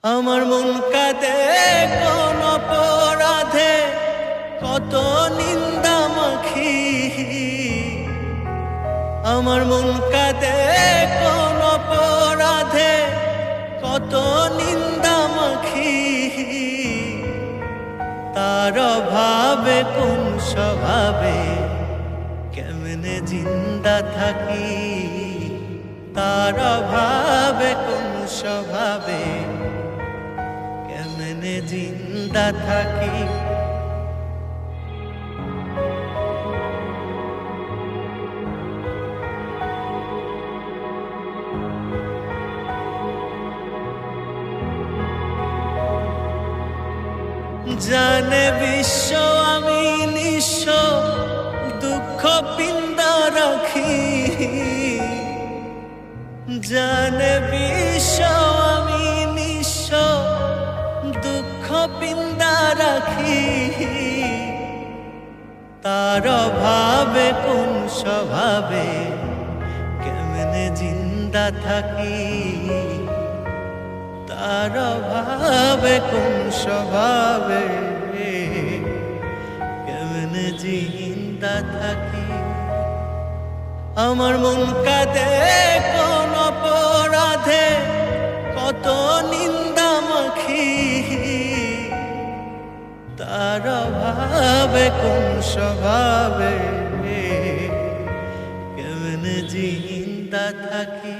আমার মন কাঁদে কোন অপরাধে, কত নিন্দা মাখি। আমার মন কাঁদে কোন অপরাধে, কত নিন্দা মাখি। তার অভাবে কোন স্বভাবে কেমনে জিন্দা থাকি। তার অভাবে কোন স্বভাবে কেমনে জিন্দা থাকি। জানে বিশ্ব আমি নিঃস্ব, দুঃখ পিন্দা রাখি। জানে বিশ্ব আমি নিঃস্ব, দুঃখ পিন্দা রাখি। তার অভাবে কোন স্বভাবে কেমনে জিন্দা থাকি। তার অভাবে কোন স্বভাবে কেমনে জিন্দা থাকি। আমার মন কাঁদে কোন অপরাধে, কত নিন্দা মাখি। তার অভাবে কোন স্বভাবে কেমনে জিন্দা থাকি।